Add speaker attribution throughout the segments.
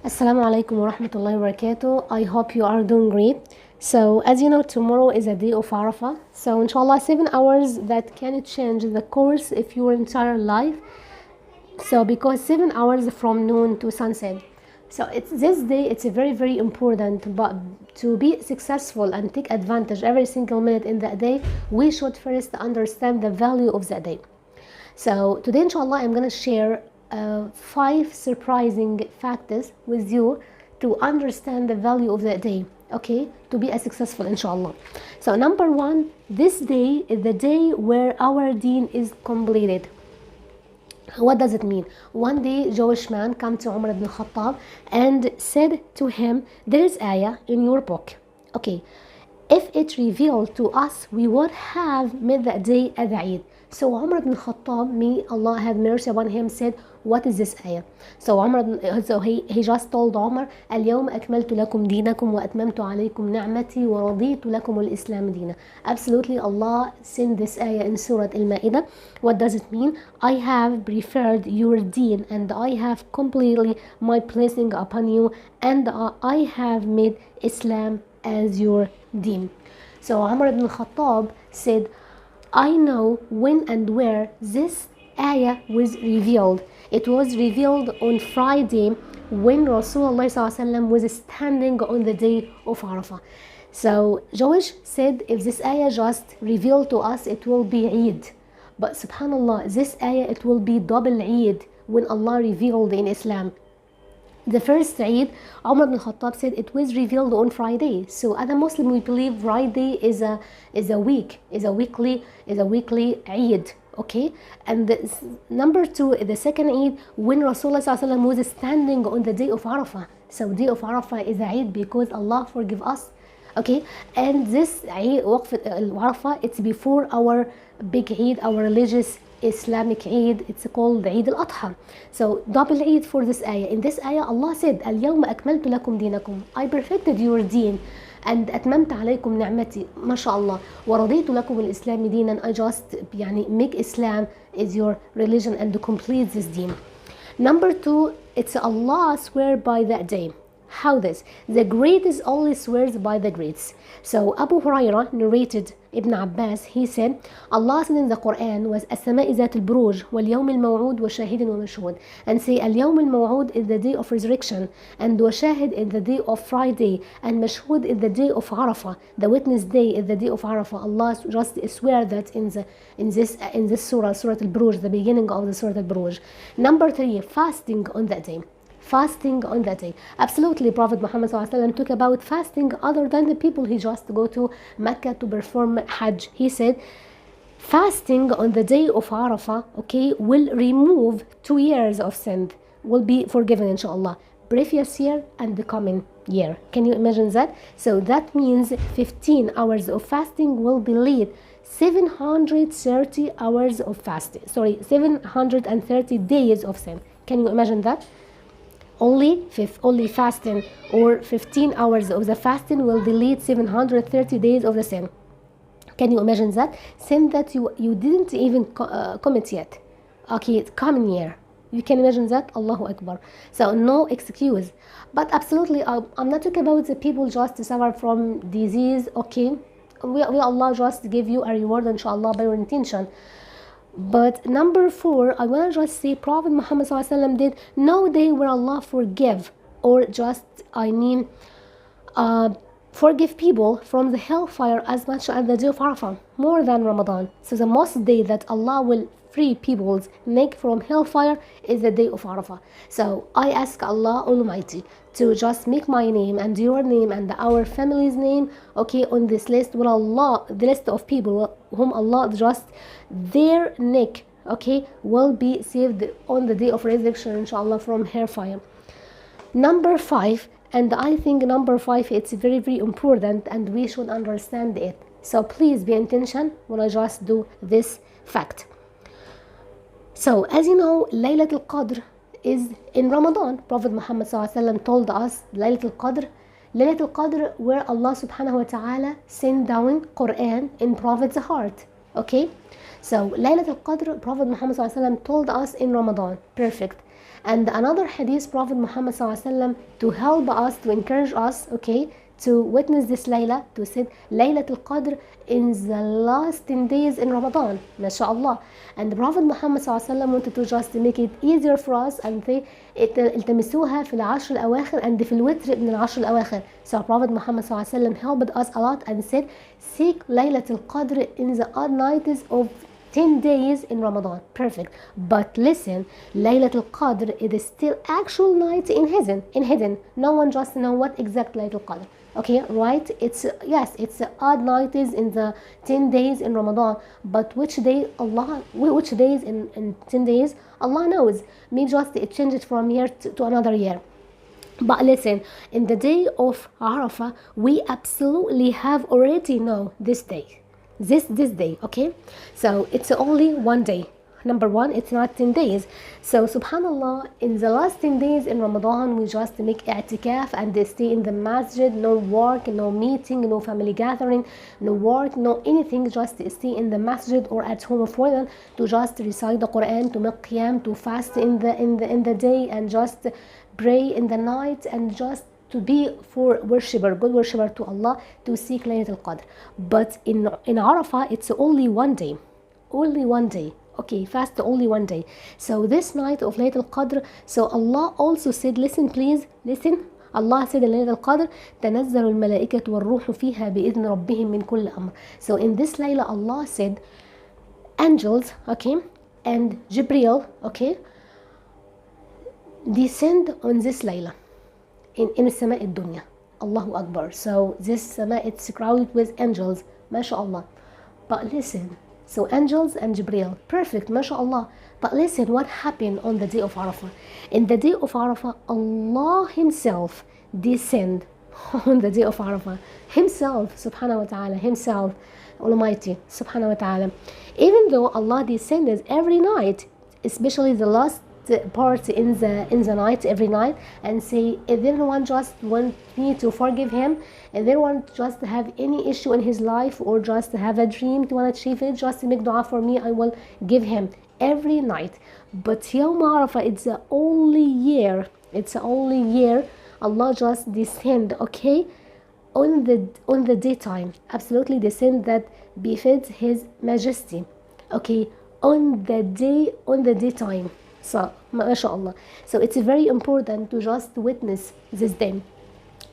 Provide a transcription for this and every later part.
Speaker 1: Assalamu alaikum wa rahmatullahi wa barakatuh. I hope you are doing great. So, as you know, tomorrow is a day of Arafah. So, inshallah, 7 hours that can change the course of your entire life. So, because 7 hours from noon to sunset. So, it's this day. It's a very, very important. But to be successful and take advantage every single minute in that day, we should first understand the value of that day. So today, inshallah, I'm going to share 5 surprising factors with you to understand the value of that day, okay, to be a successful, inshallah. So number one, this day is the day where our deen is completed. What does it mean? One day, Jewish man came to Umar ibn Khattab and said to him, there is ayah in your book, okay, if it revealed to us, we would have made that day as Eid. So Umar ibn Khattab, may Allah have mercy upon him, said, what is this ayah? So he just told Umar, اليوم أكملت لكم دينكم وأتممت عليكم نعمتي ورضيت لكم الإسلام دينا. Absolutely, Allah sent this ayah in Surah Al-Ma'idah. What does it mean? I have preferred your deen and I have completely my blessing upon you, and I have made Islam as your deen. So Umar ibn Khattab said, I know when and where this ayah was revealed. It was revealed on Friday when Rasulullah was standing on the day of Arafah. So Jewish said, if this ayah just revealed to us, it will be Eid. But subhanallah, this ayah, it will be double Eid when Allah revealed in Islam. The first Eid, Umar ibn Khattab said it was revealed on Friday. So as a Muslim, we believe Friday is a weekly Eid. Okay, and number two, the second Eid, when Rasulullah was standing on the day of Arafah. So day of Arafah is a Eid because Allah forgive us. Okay, and this Eid, Waqf al-Arafah, it's before our big Eid, our religious Islamic Eid. It's called Eid al-Adha. So double Eid for this ayah. In this ayah, Allah said, اليوم أكملت لكم دينكم. I perfected your deen and أتممت عليكم نعمتي. ما شاء الله. ورضيت لكم الإسلام دينا. I just make Islam is your religion and complete this deen. Number two, it's Allah swear by that day. How this? The greatest only swears by the greats. So Abu Hurairah narrated Ibn Abbas, he said, Allah said in the Quran was السماء ذات البروج واليوم الموعود وشاهد ومشهود, and say اليوم الموعود is the day of resurrection, and وشاهد is the day of Friday, and مشهود is the day of Arafah, the witness day is the day of Arafah. Allah just swear that in this surah, Surah Al-Buruj, the beginning of the Surah Al-Buruj. Number three, fasting on that day. Fasting on that day. Absolutely, Prophet Muhammad ﷺ talked about fasting other than the people he just go to Mecca to perform Hajj. He said, fasting on the day of Arafah, okay, will remove 2 years of sin, will be forgiven, inshallah, previous year and the coming year. Can you imagine that? So that means 15 hours of fasting will delete 730 hours of fasting. 730 days of sin. Can you imagine that? Only fasting or 15 hours of the fasting will delete 730 days of the sin. Can you imagine that? Sin that you didn't even commit yet. Okay, coming year. You can imagine that? Allahu Akbar. So no excuse. But absolutely, I'm not talking about the people just to suffer from disease. Okay, we Allah just give you a reward, inshallah, by your intention. But number four, I want to just say Prophet Muhammad ﷺ did no day where Allah forgive or just forgive people from the hellfire as much as the day of Arafah, more than Ramadan. So the most day that Allah will free people's neck from hellfire is the day of Arafah. So I ask Allah Almighty to just make my name and your name and our family's name, okay, on this list with Allah, the list of people whom Allah just their neck, okay, will be saved on the day of resurrection, inshallah, from hellfire. Number five, and I think number five, it's very, very important and we should understand it. So please be attention when I just do this fact. So as you know, Laylatul Qadr is in Ramadan. Prophet Muhammad ﷺ told us Laylatul Qadr where Allah subhanahu wa ta'ala sent down Quran in Prophet's heart. Okay, so Laylatul Qadr, Prophet Muhammad ﷺ told us in Ramadan. Perfect. And another hadith, Prophet Muhammad SAW, to help us, to encourage us, okay, to witness this Layla, to say Laylatul Qadr in the last 10 days in Ramadan, mashallah. And the Prophet Muhammad SAW wanted to just make it easier for us and say التمسوها في العشر الأواخر and في الوتر من العشر الأواخر. So Prophet Muhammad SAW helped us a lot and said seek Laylatul Qadr in the odd nights of 10 days in Ramadan. Perfect. But listen, Laylatul Qadr is still actual night in hidden. No one just know what exact Laylatul Qadr. Okay, right? It's odd nights in the 10 days in Ramadan. But which days in 10 days, Allah knows. Maybe just it changes from year to another year. But listen, in the day of Arafah, we absolutely have already know this day. This day, okay? So it's only one day. Number one, it's not 10 days. So subhanallah, in the last 10 days in Ramadan, we just make i'tikaf and they stay in the masjid, no work, no meeting, no family gathering, no work, no anything, just stay in the masjid or at home of them to just recite the Quran, to make qiyam, to fast in the day and just pray in the night and just to be for good worshipper to Allah, to seek Laylatul Qadr. But in Arafah, it's only one day. Okay, fast only one day. So this night of Laylatul Qadr, so Allah also said, listen. Allah said in Laylatul Qadr, تنزل الملائكة والروح فيها بإذن ربهم من كل أمر. So in this Layla, Allah said, angels, okay, and Jibreel, okay, descend on this Layla. In السماء الدنيا. Allahu Akbar. So this sama, it's crowded with angels, mashallah. But listen, so angels and Jibreel, perfect, mashallah. But listen, what happened on the day of Arafah? In the day of Arafah, Allah himself descend on the day of Arafah. Himself, subhanahu wa ta'ala, himself, Almighty, subhanahu wa ta'ala. Even though Allah descends every night, especially the last part in the night, every night, and say, if anyone just want me to forgive him, if anyone just have any issue in his life or just have a dream to want to achieve it, just make dua for me, I will give him every night. But Yawm Arafah, it's the only year Allah just descend, okay, on the daytime, absolutely descend that befits his majesty, okay, on the daytime. So, mashallah. So it's very important to just witness this day.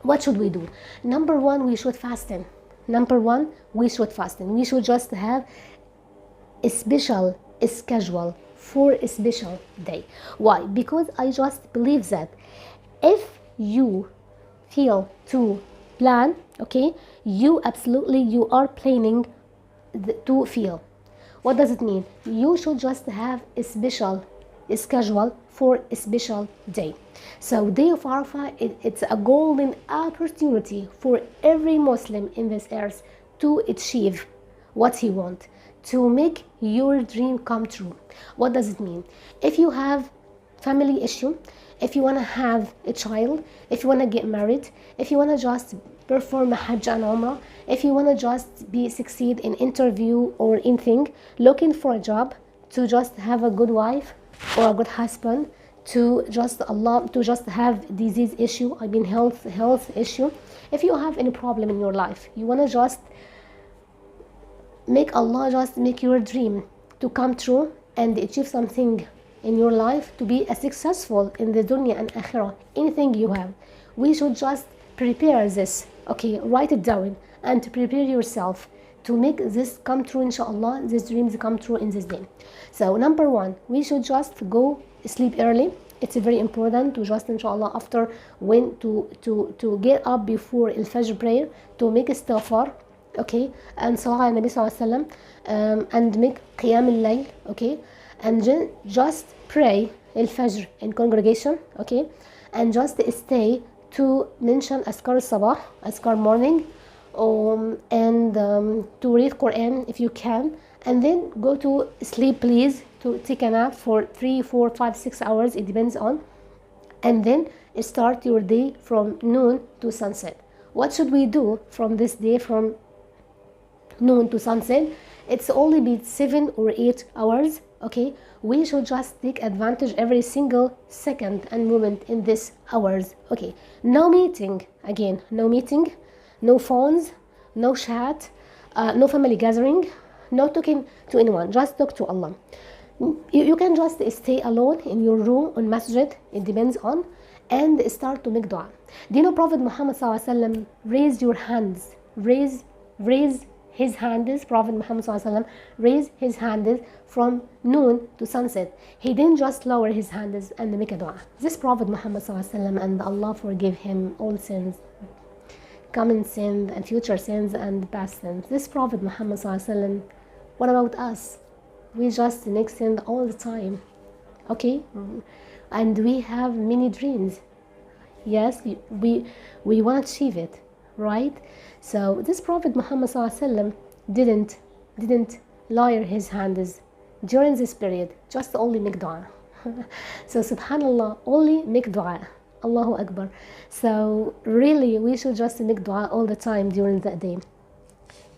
Speaker 1: What should we do? Number one, we should fasten. We should just have a special schedule for a special day. Why? Because I just believe that if you feel to plan, okay, you are planning to feel. What does it mean? You should just have a special schedule for a special day. So day of Arafah, it's a golden opportunity for every Muslim in this earth to achieve what he wants, to make your dream come true. What does it mean? If you have family issue, if you want to have a child, if you want to get married, if you want to just perform a Hajj and Umrah, if you want to just succeed in interview or anything, looking for a job, to just have a good wife or a good husband, to just have disease issue, health issue. If you have any problem in your life, you want to just make Allah just make your dream to come true and achieve something in your life, to be successful in the dunya and akhirah, anything you have, we should just prepare this, okay, write it down and to prepare yourself to make this come true, inshallah, these dreams come true in this day. So number one, we should just go sleep early. It's very important to just, inshallah, after when to get up before al-Fajr prayer, to make istighfar, okay, and salah al Nabi sallallahu alaihi wasallam, and make qiyam al-layl, okay, and just pray al-Fajr in congregation, okay, and just stay to mention askar al-sabah, askar morning, and to read Quran if you can, and then go to sleep, please, to take a nap for 3, 4, 5, 6 hours, it depends on, and then start your day from noon to sunset. What should we do from this day from noon to sunset? It's only be 7 or 8 hours, Okay, we should just take advantage every single second and moment in this hours. Okay, no meeting, again, no meeting, no phones, no chat, no family gathering, no talking to anyone, just talk to Allah. You can just stay alone in your room on masjid, it depends on, and start to make dua. Do you know Prophet Muhammad SAW raise your hands, raise his hands. Prophet Muhammad SAW raised his hands from noon to sunset. He didn't just lower his hands and make a dua. This Prophet Muhammad SAW, and Allah forgive him all sins, common sins and future sins and past sins. This Prophet Muhammad SAW, what about us? We just make sin all the time, okay? And we have many dreams. Yes, we want to achieve it, right? So this Prophet Muhammad SAW didn't lower his hands during this period, just only make dua. So subhanallah, only make dua. Allahu Akbar. So really we should just make dua all the time during that day,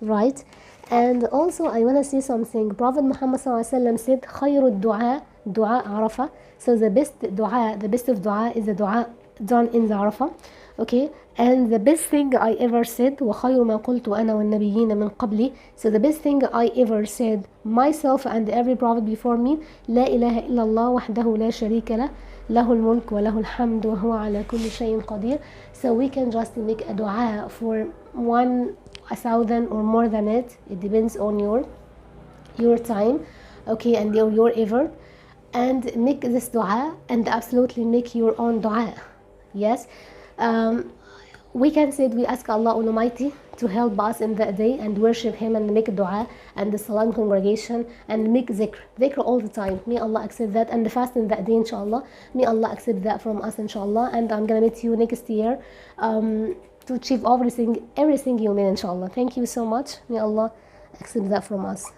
Speaker 1: right? And also I want to say something. Prophet Muhammad SAW said خير الدعاء دعاء عرفة. So the best dua, the best of dua is the dua done in the Arafah. Okay, and the best thing I ever said وخير ما قلت أنا والنبيين من قبلي. So the best thing I ever said, myself and every prophet before me, لا إله إلا الله وحده لا شريك له له الملك وله الحمد وهو على كل شيء قدير. So we can just make a dua for 1,000 or more than it. It depends on your time, okay, and your effort, and make this dua and absolutely make your own dua. Yes, we can say we ask Allah Almighty to help us in that day and worship Him and make dua and the salam congregation and make dhikr all the time. May Allah accept that, and the fast in that day, inshallah. May Allah accept that from us, inshallah. And I'm gonna meet you next year to achieve everything you mean, inshallah. Thank you so much. May Allah accept that from us.